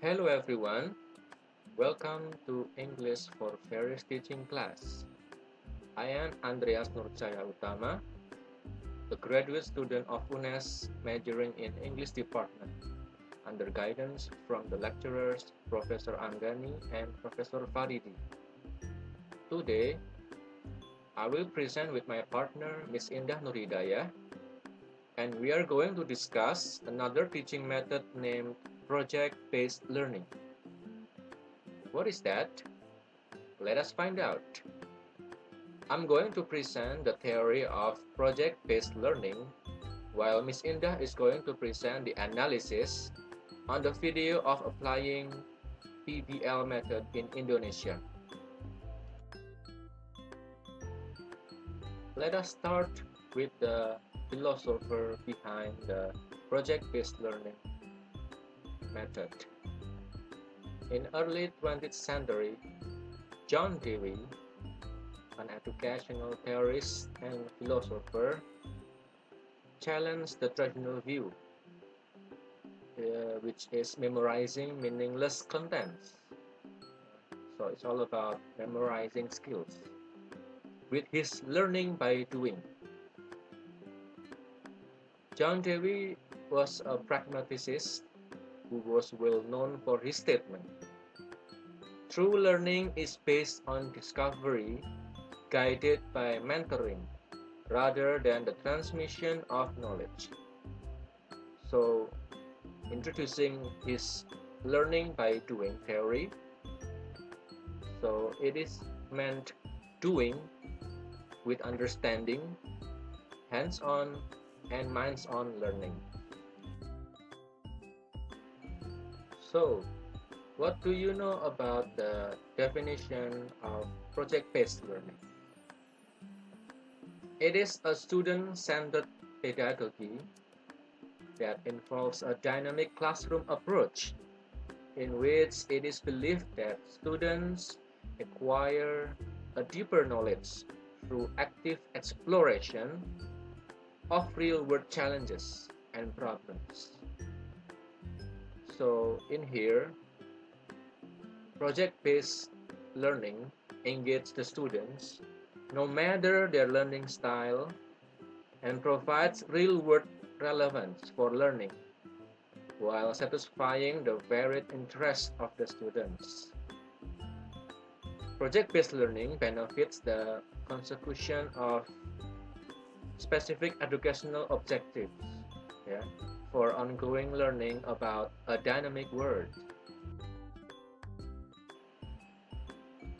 Hello everyone, welcome to English for Fairies teaching class. I am Andreas Nurcaya Utama, a graduate student of UNES majoring in English department under guidance from the lecturers Professor Anggani and Professor Faridi. Today, I will present with my partner Miss Indah Nuridaya, and we are going to discuss another teaching method named project-based learning. What is that? Let us find out. I'm going to present the theory of project-based learning, while Miss Indah is going to present the analysis on the video of applying PBL method in Indonesia. Let us start with the philosopher behind the project-based learning method. In early 20th century, John Dewey, an educational theorist and philosopher, challenged the traditional view, which is memorizing meaningless contents. So it's all about memorizing skills, with his learning by doing. John Dewey was a pragmaticist who was well known for his statement. True learning is based on discovery, guided by mentoring, rather than the transmission of knowledge. So, introducing his learning by doing theory. So, it is meant doing with understanding, hands-on, and minds-on learning. So, what do you know about the definition of project-based learning? It is a student-centered pedagogy that involves a dynamic classroom approach in which it is believed that students acquire a deeper knowledge through active exploration of real-world challenges and problems. So in here, project-based learning engages the students no matter their learning style and provides real-world relevance for learning while satisfying the varied interests of the students. Project-based learning benefits the consecution of specific educational objectives, for ongoing learning about a dynamic world.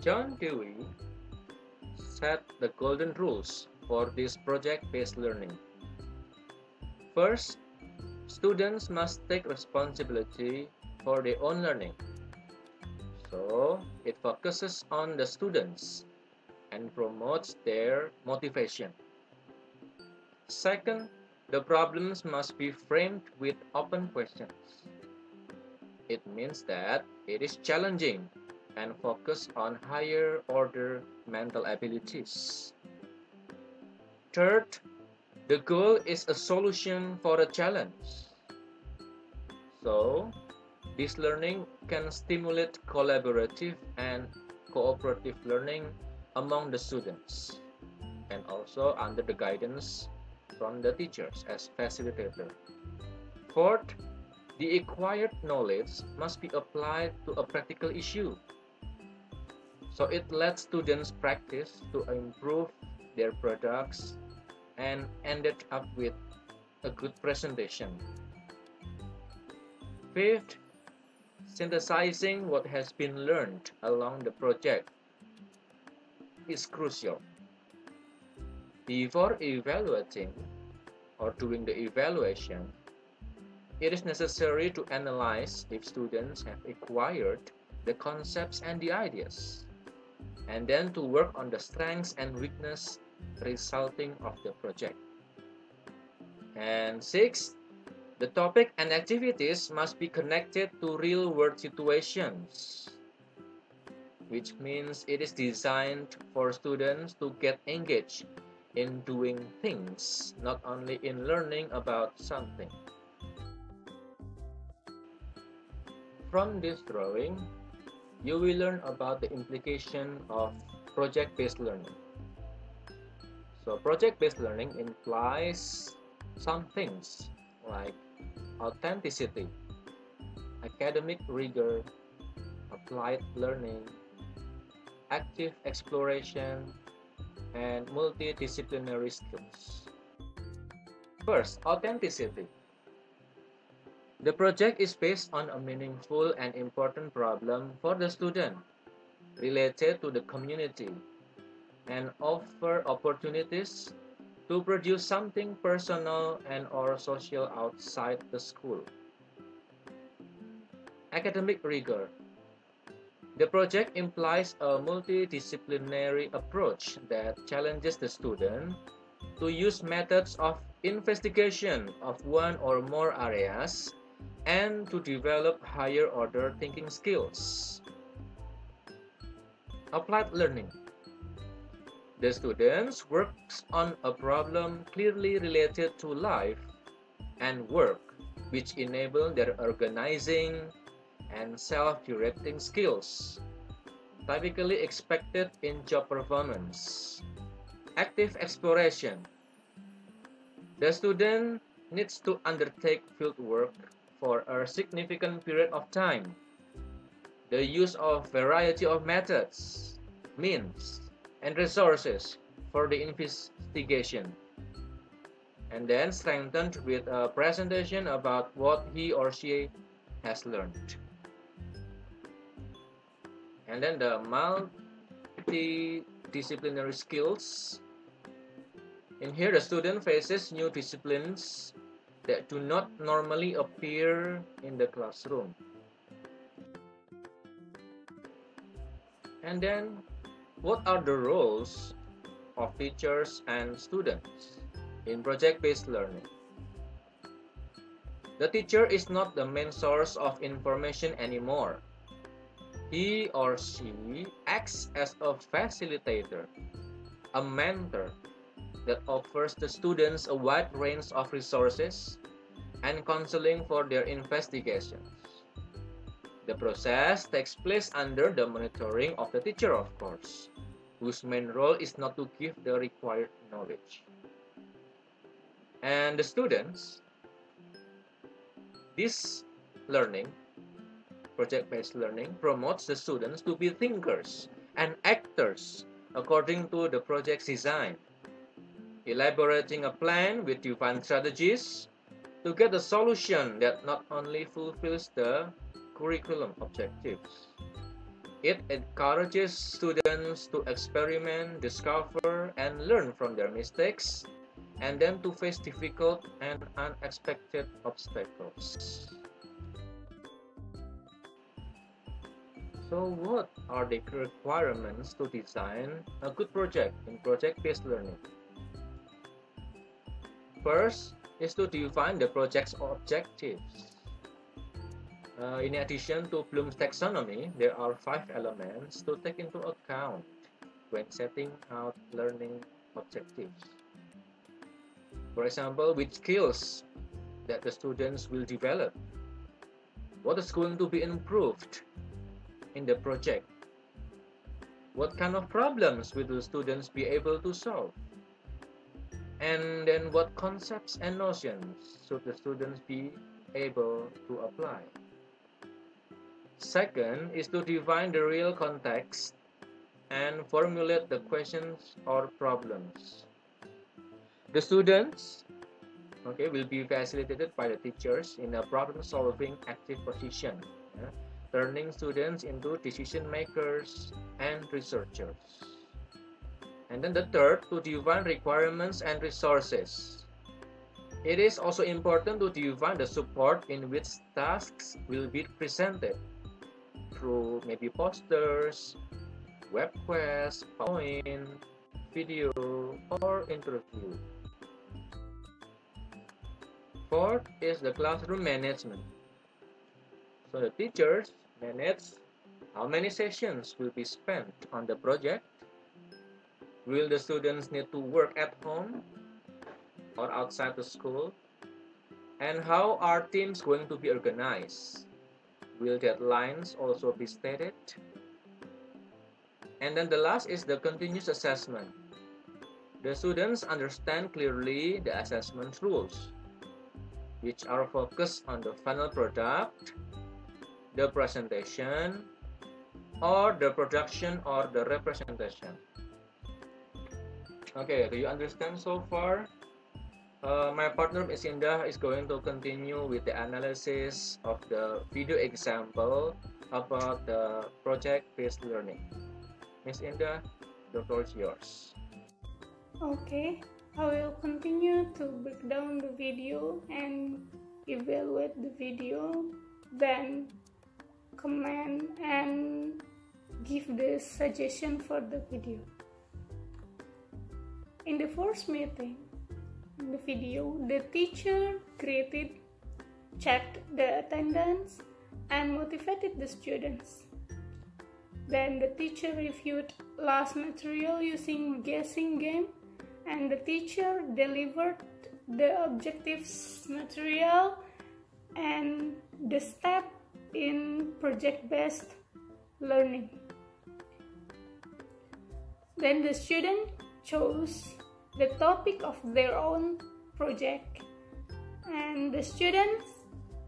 John Dewey set the golden rules for this project-based learning. First, students must take responsibility for their own learning. So, it focuses on the students and promotes their motivation. Second, the problems must be framed with open questions. It means that it is challenging and focused on higher order mental abilities. Third, the goal is a solution for a challenge. So, this learning can stimulate collaborative and cooperative learning among the students, and also under the guidance from the teachers as facilitator. Fourth, the acquired knowledge must be applied to a practical issue. So it lets students practice to improve their products and ended up with a good presentation. Fifth, synthesizing what has been learned along the project is crucial. Before evaluating or doing the evaluation, it is necessary to analyze if students have acquired the concepts and the ideas, and then to work on the strengths and weakness resulting of the project. And sixth, the topic and activities must be connected to real-world situations, which means it is designed for students to get engaged in doing things, not only in learning about something. From this drawing, you will learn about the implication of project-based learning. So project-based learning implies some things like authenticity, academic rigor, applied learning, active exploration, and multidisciplinary skills. First, authenticity. The project is based on a meaningful and important problem for the student related to the community and offer opportunities to produce something personal and or social outside the school. Academic rigor. The project implies a multidisciplinary approach that challenges the student to use methods of investigation of one or more areas and to develop higher order thinking skills. Applied learning. The students works on a problem clearly related to life and work, which enable their organizing and self-directing skills, typically expected in job performance. Active exploration. The student needs to undertake field work for a significant period of time. The use of variety of methods, means, and resources for the investigation, and then strengthened with a presentation about what he or she has learned. And then the multidisciplinary skills. In here, the student faces new disciplines that do not normally appear in the classroom. And then, what are the roles of teachers and students in project-based learning? The teacher is not the main source of information anymore. He or she acts as a facilitator, a mentor that offers the students a wide range of resources and counseling for their investigations. The process takes place under the monitoring of the teacher, of course, whose main role is not to give the required knowledge. And the students, this learning, project-based learning, promotes the students to be thinkers and actors according to the project's design, elaborating a plan with defined strategies to get a solution that not only fulfills the curriculum objectives. It encourages students to experiment, discover, and learn from their mistakes, and then to face difficult and unexpected obstacles. So what are the requirements to design a good project in project-based learning? First is to define the project's objectives. In addition to Bloom's taxonomy, there are 5 elements to take into account when setting out learning objectives. For example, which skills that the students will develop, what is going to be improved in the project, what kind of problems will the students be able to solve, and then what concepts and notions should the students be able to apply. Second is to define the real context and formulate the questions or problems. The students, will be facilitated by the teachers in a problem-solving active position, turning students into decision makers and researchers. And then the third, to define requirements and resources. It is also important to define the support in which tasks will be presented through maybe posters, web quests, PowerPoint, video, or interview. Fourth is the classroom management. So the teachers manage how many sessions will be spent on the project. Will the students need to work at home or outside the school? And how are teams going to be organized? Will deadlines also be stated? And then the last is the continuous assessment. The students understand clearly the assessment rules, which are focused on the final product, the presentation, or the production or the representation. Okay, do you understand so far? My partner Ms. Indah is going to continue with the analysis of the video example about the project-based learning. Ms. Indah, the floor is yours. Okay, I will continue to break down the video and evaluate the video, then comment and give the suggestion for the video. In the first meeting, in the video, the teacher greeted, checked the attendance, and motivated the students. Then the teacher reviewed last material using guessing game, and the teacher delivered the objectives material and the step in project-based learning. Then the student chose the topic of their own project, and the students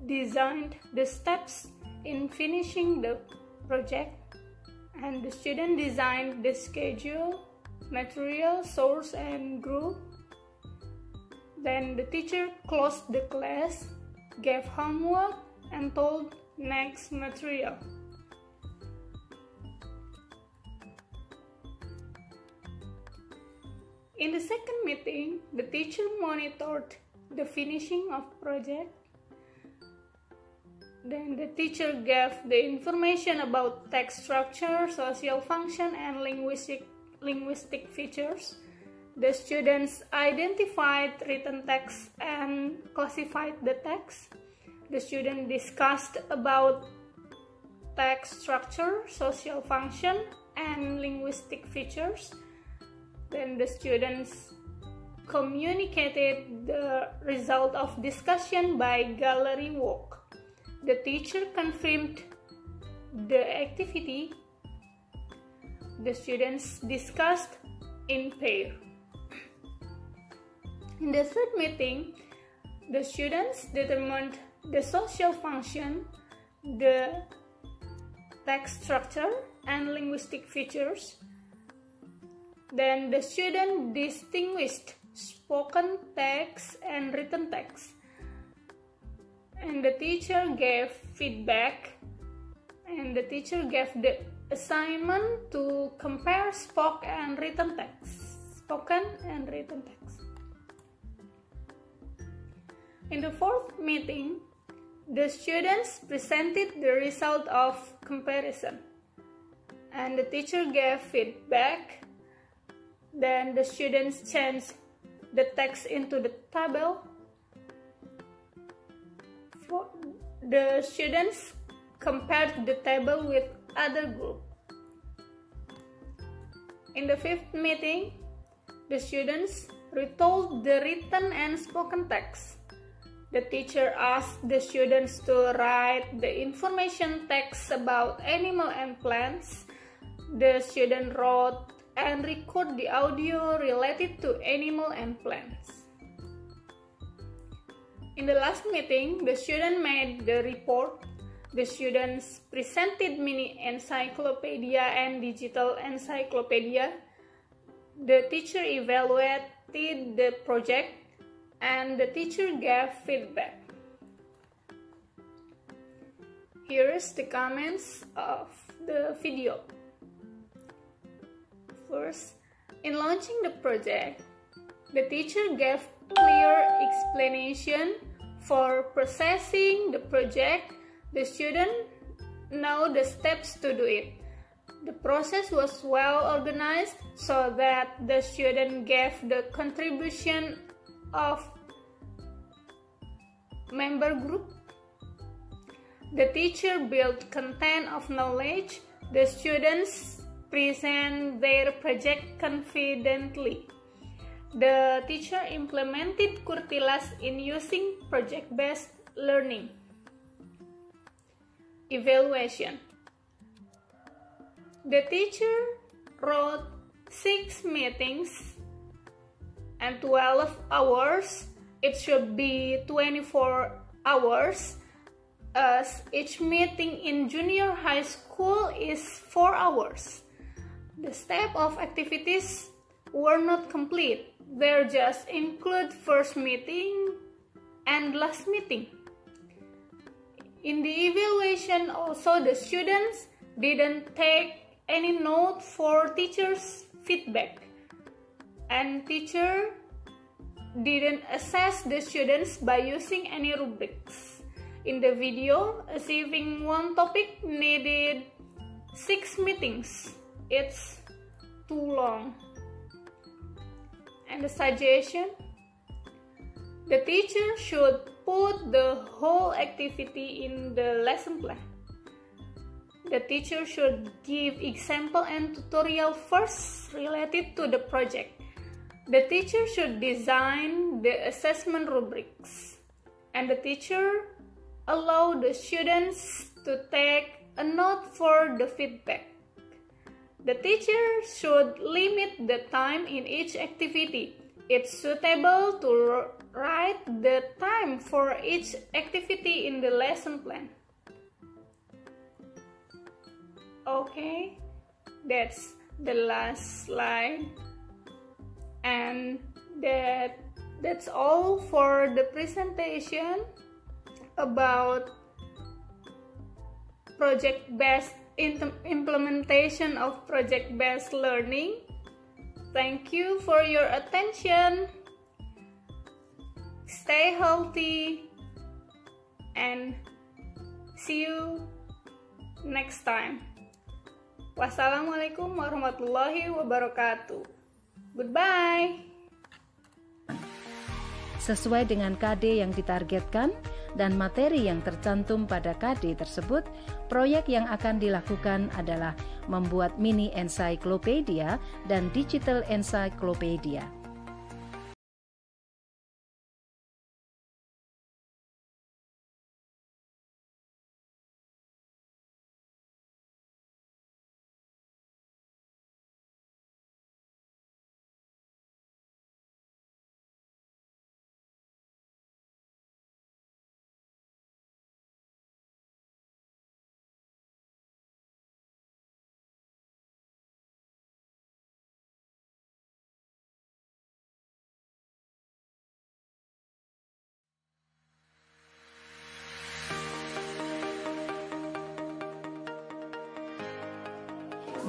designed the steps in finishing the project, and the student designed the schedule, material, source, and group. Then the teacher closed the class, gave homework, and told next material. In the second meeting, the teacher monitored the finishing of project. Then the teacher gave the information about text structure, social function, and linguistic features. The students identified written text and classified the text. The students discussed about text structure, social function, and linguistic features. Then the students communicated the result of discussion by gallery walk. The teacher confirmed the activity. The students discussed in pair. In the third meeting, the students determined the social function, the text structure, and linguistic features. Then the student distinguished spoken text and written text. And the teacher gave feedback, and the teacher gave the assignment to compare spoken and written text. In the fourth meeting, the students presented the result of comparison, and the teacher gave feedback. Then the students changed the text into the table. The students compared the table with other group. In the fifth meeting, the students retold the written and spoken text. The teacher asked the students to write the information text about animal and plants. The student wrote and record the audio related to animal and plants. In the last meeting, the student made the report. The students presented mini encyclopedia and digital encyclopedia. The teacher evaluated the project, and the teacher gave feedback. Here is the comments of the video. First, in launching the project, the teacher gave clear explanation for processing the project. The student know the steps to do it. The process was well organized so that the student gave the contribution of member group. The teacher built content of knowledge. The students present their project confidently. The teacher implemented Kurtilas in using project-based learning. evaluation. The teacher wrote 6 meetings and 12 hours. It should be 24 hours, as each meeting in junior high school is 4 hours. The step of activities were not complete. They just include first meeting and last meeting. In the evaluation also, the students didn't take any note for teachers' feedback, and teacher didn't assess the students by using any rubrics. In the video, achieving one topic needed 6 meetings. It's too long. And the suggestion: the teacher should put the whole activity in the lesson plan. The teacher should give example and tutorial first related to the project. The teacher should design the assessment rubrics. And the teacher allow the students to take a note for the feedback. The teacher should limit the time in each activity. It's suitable to write the time for each activity in the lesson plan. Okay, that's the last slide. And that's all for the presentation about project-based implementation of project-based learning. Thank you for your attention. Stay healthy and see you next time. Wassalamualaikum warahmatullahi wabarakatuh. Goodbye. Sesuai dengan KD yang ditargetkan dan materi yang tercantum pada KD tersebut, proyek yang akan dilakukan adalah membuat mini encyclopedia dan digital encyclopedia.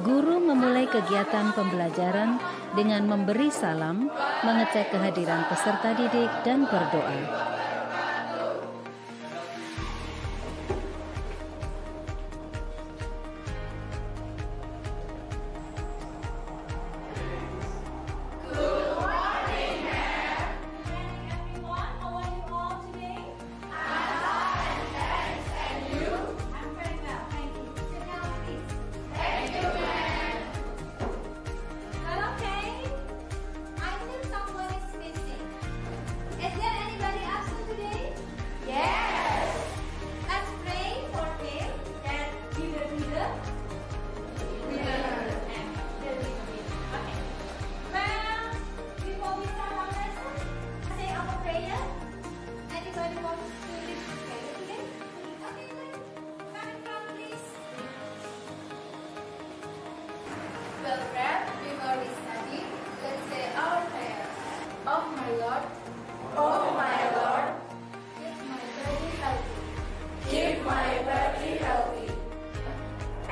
Guru memulai kegiatan pembelajaran dengan memberi salam, mengecek kehadiran peserta didik, dan berdoa.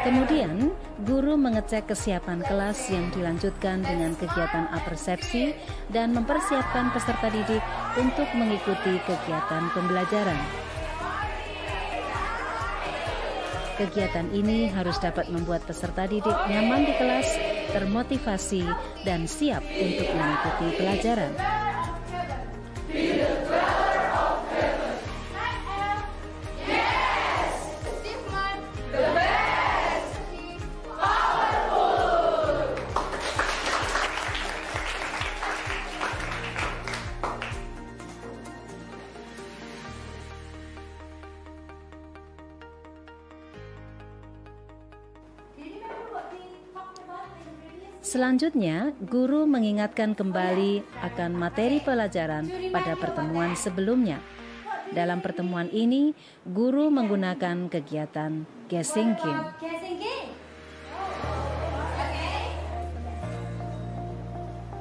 Kemudian, guru mengecek kesiapan kelas yang dilanjutkan dengan kegiatan apersepsi dan mempersiapkan peserta didik untuk mengikuti kegiatan pembelajaran. Kegiatan ini harus dapat membuat peserta didik nyaman di kelas, termotivasi, dan siap untuk mengikuti pelajaran. Selanjutnya, guru mengingatkan kembali akan materi pelajaran pada pertemuan sebelumnya. Dalam pertemuan ini, guru menggunakan kegiatan guessing game.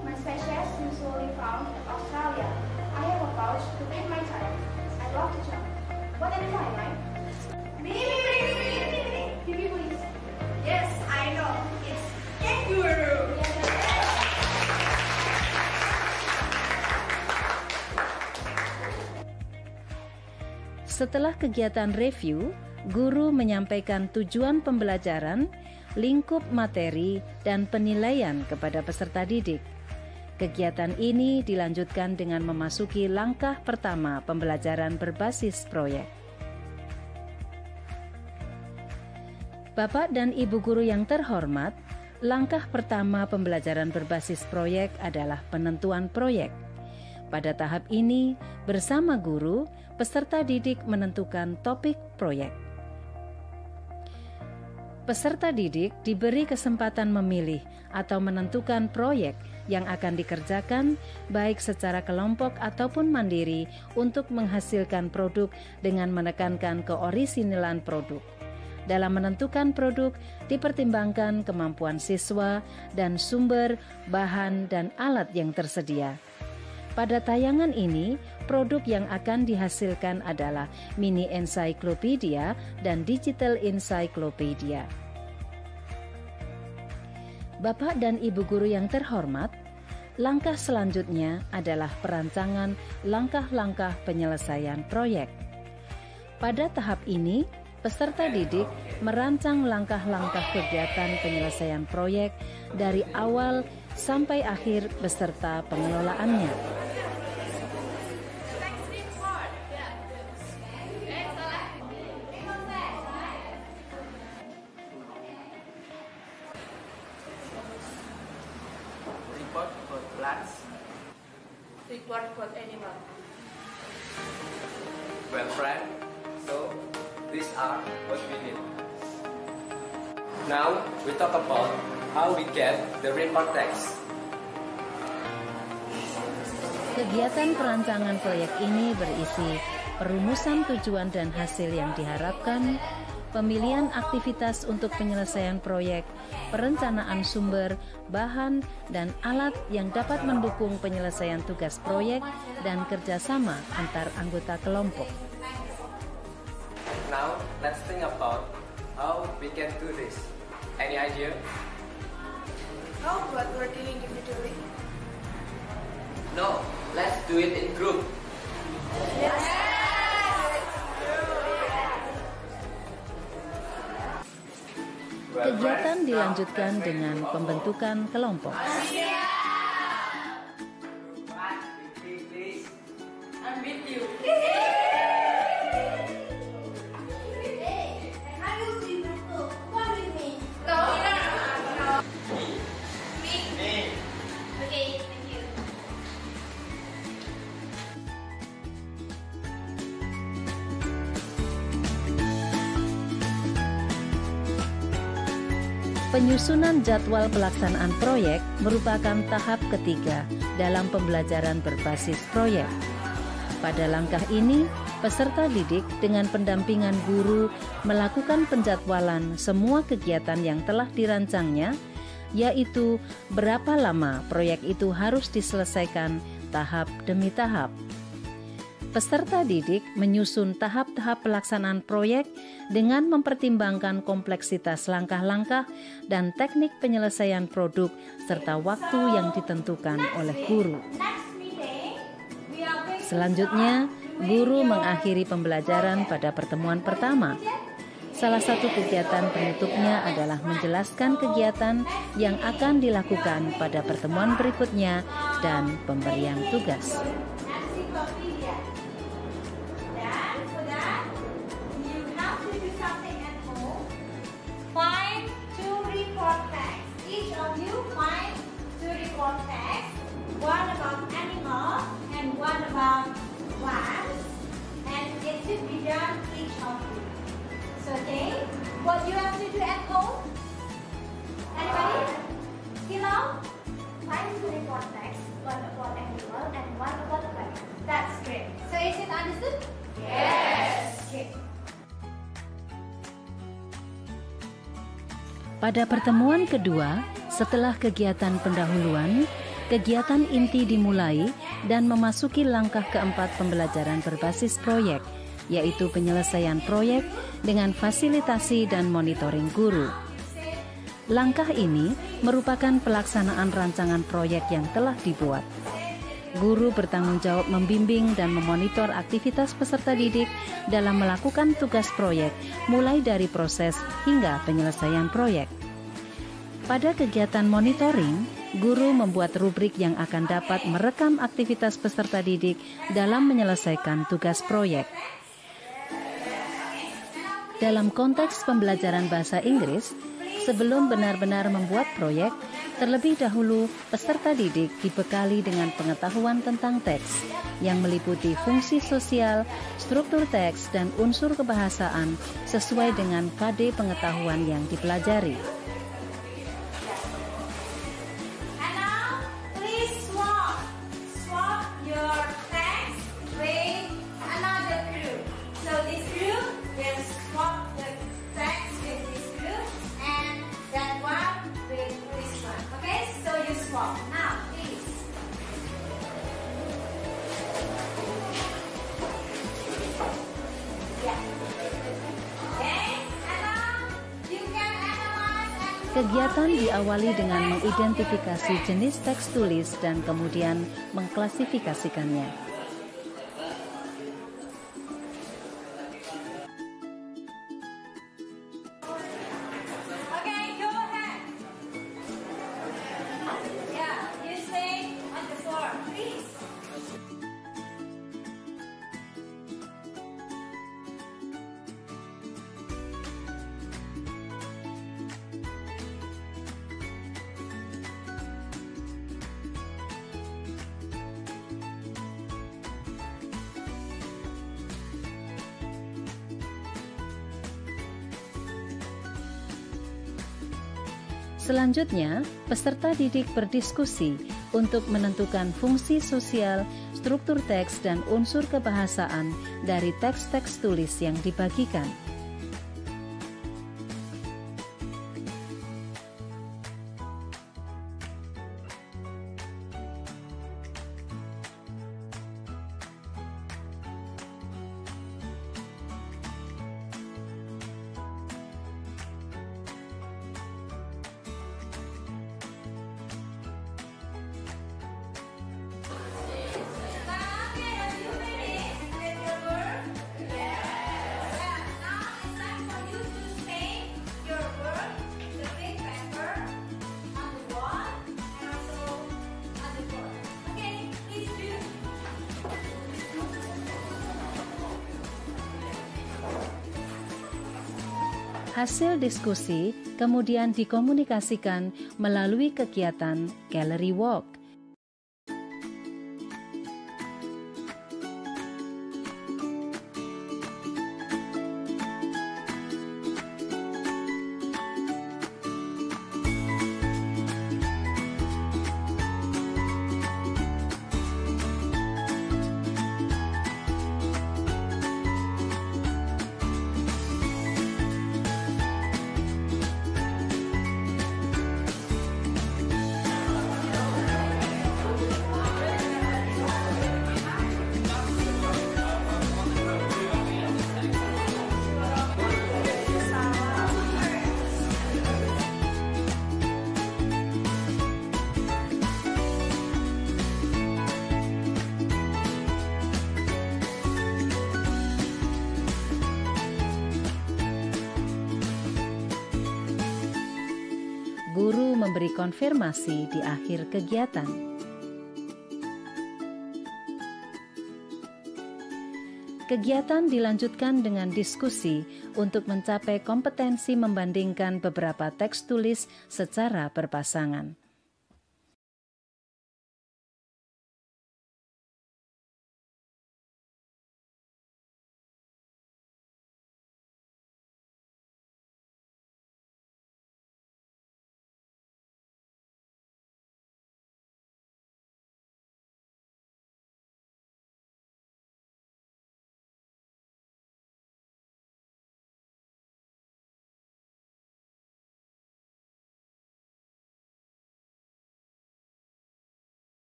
My species usually found in Australia. I have a pouch to keep my time. I love to jump. What animal am I? Me. Give me please. Yes, I know. It's kangaroo. Setelah kegiatan review, guru menyampaikan tujuan pembelajaran, lingkup materi, dan penilaian kepada peserta didik. Kegiatan ini dilanjutkan dengan memasuki langkah pertama pembelajaran berbasis proyek. Bapak dan Ibu guru yang terhormat, langkah pertama pembelajaran berbasis proyek adalah penentuan proyek. Pada tahap ini, bersama guru, peserta didik menentukan topik proyek. Peserta didik diberi kesempatan memilih atau menentukan proyek yang akan dikerjakan baik secara kelompok ataupun mandiri untuk menghasilkan produk dengan menekankan keorisinalan produk. Dalam menentukan produk, dipertimbangkan kemampuan siswa dan sumber, bahan, dan alat yang tersedia. Pada tayangan ini, produk yang akan dihasilkan adalah mini encyclopedia dan digital encyclopedia. Bapak dan Ibu guru yang terhormat, langkah selanjutnya adalah perancangan langkah-langkah penyelesaian proyek. Pada tahap ini, peserta didik merancang langkah-langkah kegiatan penyelesaian proyek dari awal sampai akhir beserta pengelolaannya. Report about plants. Report about animal. Well, friend, so these are what we need. Now we talk about how we get the report text. Kegiatan perancangan proyek ini berisi perumusan tujuan dan hasil yang diharapkan, pemilihan aktivitas untuk penyelesaian proyek, perencanaan sumber, bahan, dan alat yang dapat mendukung penyelesaian tugas proyek, dan kerjasama antar anggota kelompok. Now let's think about how we can do this. Any idea? How about working individually? No, let's do it in group. Yes. Kegiatan dilanjutkan dengan pembentukan kelompok. I'm with you. Penyusunan jadwal pelaksanaan proyek merupakan tahap ketiga dalam pembelajaran berbasis proyek. Pada langkah ini, peserta didik dengan pendampingan guru melakukan penjadwalan semua kegiatan yang telah dirancangnya, yaitu berapa lama proyek itu harus diselesaikan tahap demi tahap. Peserta didik menyusun tahap-tahap pelaksanaan proyek dengan mempertimbangkan kompleksitas langkah-langkah dan teknik penyelesaian produk serta waktu yang ditentukan oleh guru. Selanjutnya, guru mengakhiri pembelajaran pada pertemuan pertama. Salah satu kegiatan penutupnya adalah menjelaskan kegiatan yang akan dilakukan pada pertemuan berikutnya dan pemberian tugas. One about animals and one about plants, and it should be done each of you. So, okay, what you have to do at home? Anybody? Kilo? about 5 text, 1 about animal, and 1 about plant. That's great. So is it understood? Yes. Okay. Pada pertemuan kedua, setelah kegiatan pendahuluan, kegiatan inti dimulai dan memasuki langkah keempat pembelajaran berbasis proyek, yaitu penyelesaian proyek dengan fasilitasi dan monitoring guru. Langkah ini merupakan pelaksanaan rancangan proyek yang telah dibuat. Guru bertanggung jawab membimbing dan memonitor aktivitas peserta didik dalam melakukan tugas proyek, mulai dari proses hingga penyelesaian proyek. Pada kegiatan monitoring, guru membuat rubrik yang akan dapat merekam aktivitas peserta didik dalam menyelesaikan tugas proyek. Dalam konteks pembelajaran bahasa Inggris, sebelum benar-benar membuat proyek, terlebih dahulu peserta didik dibekali dengan pengetahuan tentang teks yang meliputi fungsi sosial, struktur teks, dan unsur kebahasaan sesuai dengan KD pengetahuan yang dipelajari. And now, please swap your text with another group. So this group will swap the text with this group, and that one with this one. Okay, so you swap. Now, please. Yeah. Okay, and now you can analyze and Kegiatan diawali dengan mengidentifikasi jenis teks tulis dan kemudian mengklasifikasikannya. Okay, go ahead. Yeah, you stay on the floor, please. Selanjutnya, peserta didik berdiskusi untuk menentukan fungsi sosial, struktur teks, dan unsur kebahasaan dari teks-teks tulis yang dibagikan. Okay, are you ready with your work? Yes. Yeah, now it's time for you to stain your work, the big paper, on the wall, and also on the board. Okay, please do. Hasil diskusi kemudian dikomunikasikan melalui kegiatan Gallery Walk. Guru memberi konfirmasi di akhir kegiatan. Kegiatan dilanjutkan dengan diskusi untuk mencapai kompetensi membandingkan beberapa teks tulis secara berpasangan.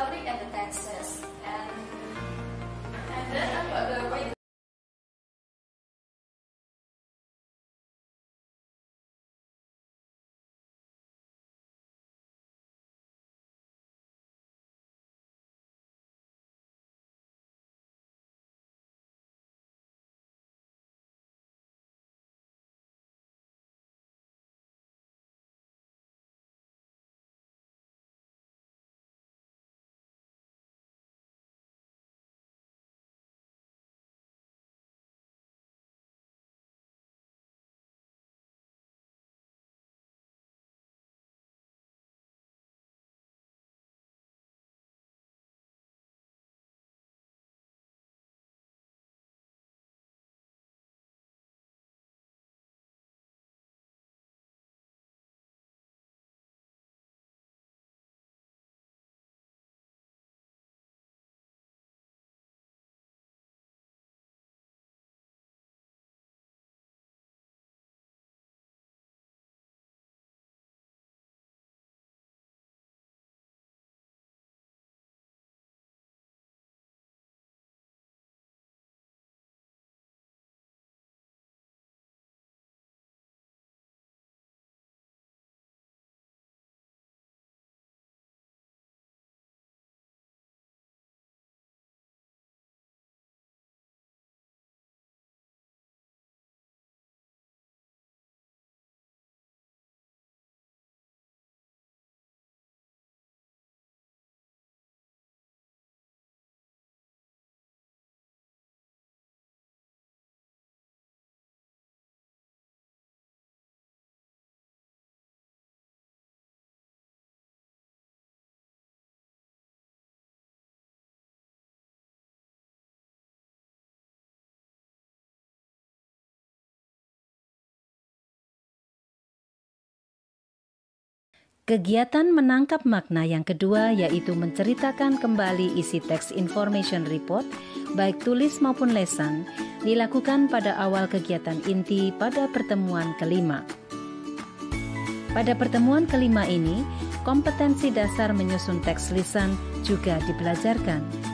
public and the taxes. And then about the way. Kegiatan menangkap makna yang kedua yaitu menceritakan kembali isi teks information report, baik tulis maupun lesan, dilakukan pada awal kegiatan inti pada pertemuan kelima. Pada pertemuan kelima ini, kompetensi dasar menyusun teks lisan juga dibelajarkan.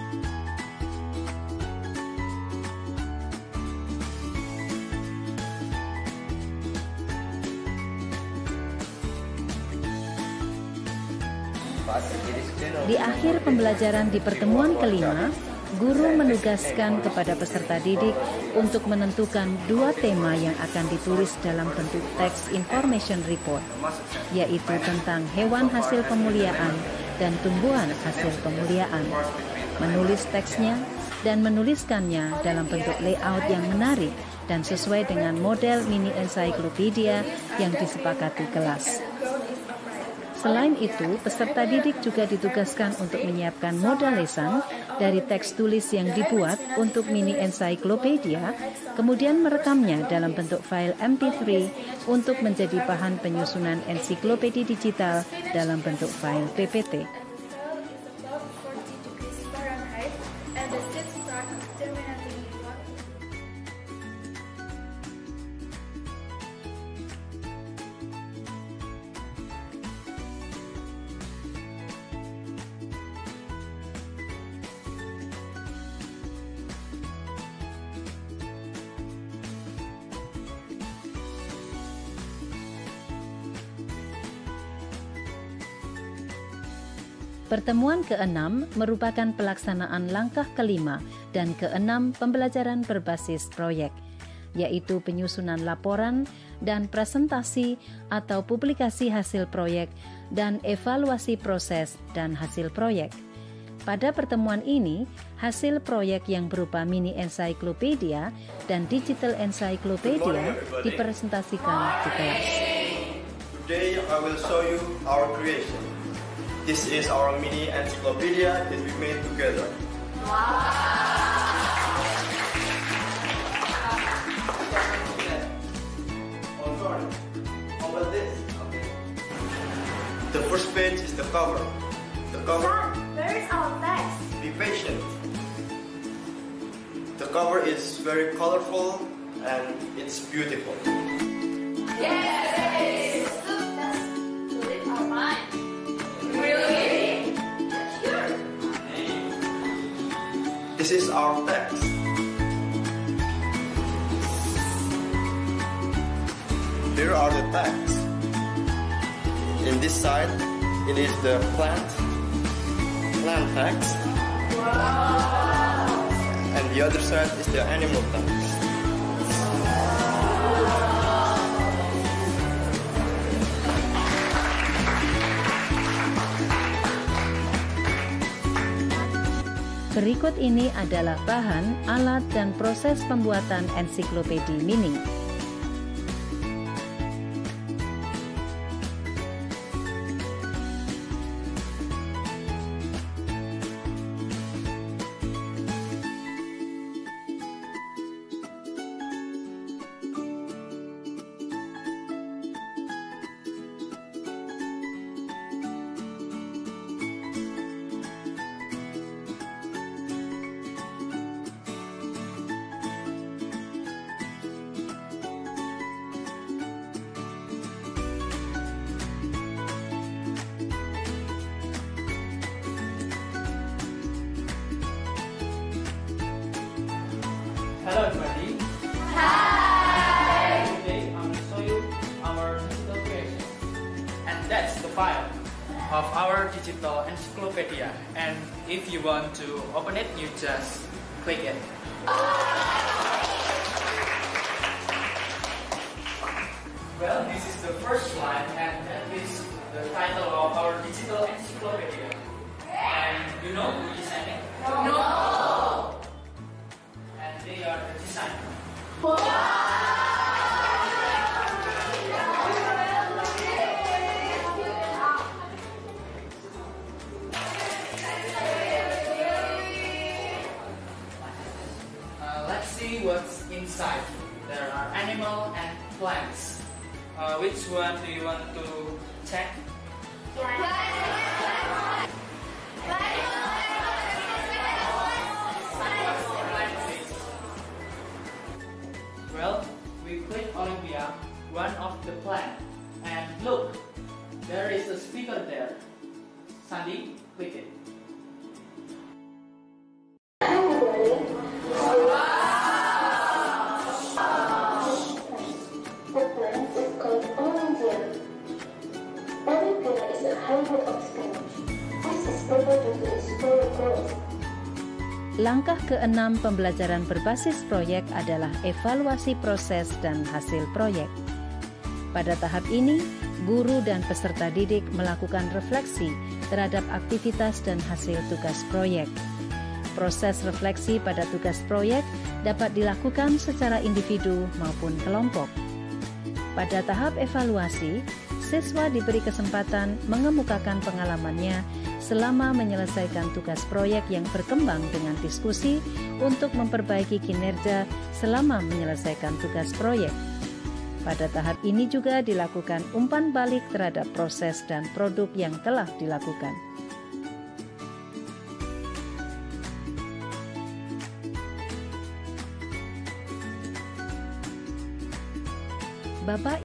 Di akhir pembelajaran di pertemuan kelima, guru menugaskan kepada peserta didik untuk menentukan 2 tema yang akan ditulis dalam bentuk teks information report, yaitu tentang hewan hasil pemuliaan dan tumbuhan hasil pemuliaan. Menulis teksnya dan menuliskannya dalam bentuk layout yang menarik dan sesuai dengan model mini ensiklopedia yang disepakati kelas. Selain itu, peserta didik juga ditugaskan untuk menyiapkan modal lesan dari teks tulis yang dibuat untuk mini ensiklopedia, kemudian merekamnya dalam bentuk file MP3 untuk menjadi bahan penyusunan ensiklopedia digital dalam bentuk file PPT. Pertemuan ke-6 merupakan pelaksanaan langkah kelima dan ke-6 pembelajaran berbasis proyek, yaitu penyusunan laporan dan presentasi atau publikasi hasil proyek dan evaluasi proses dan hasil proyek. Pada pertemuan ini, hasil proyek yang berupa mini ensiklopedia dan digital ensiklopedia dipresentasikan di kelas. Today I will show you our creation. This is our mini encyclopedia that we made together. Wow! Oh, sorry. How about this? Okay. The first page is the cover. The cover. Son, where is our text? Be patient. The cover is very colorful and it's beautiful. Yay! Look, that's to lift our mind. Really? Sure. This is our text. Here are the texts. In this side, it is the plant text. And the other side is the animal text. Berikut ini adalah bahan, alat, dan proses pembuatan ensiklopedi mini. Hello everybody. Hi. Today I'm going to show you our digital creation. And that's the file of our digital encyclopedia. And if you want to open it, you just click it. Well, this is the first slide, and that is the title of our digital encyclopedia. And you know who designed it? No. And they are the designers. Let's see what's inside. There are animal and plants. Which one do you want to check? Well, we click Olympia, one of the plant, and look, there is a speaker there. Sandy, click it. The plant is called Olympia. Olympia is a hybrid of spinach. This is better due to its slower growth. Langkah ke-6 pembelajaran berbasis proyek adalah evaluasi proses dan hasil proyek. Pada tahap ini, guru dan peserta didik melakukan refleksi terhadap aktivitas dan hasil tugas proyek. Proses refleksi pada tugas proyek dapat dilakukan secara individu maupun kelompok. Pada tahap evaluasi, siswa diberi kesempatan mengemukakan pengalamannya selama menyelesaikan tugas proyek yang berkembang dengan diskusi untuk memperbaiki kinerja selama menyelesaikan tugas proyek. Pada tahap ini juga dilakukan umpan balik terhadap proses dan produk yang telah dilakukan. Bapak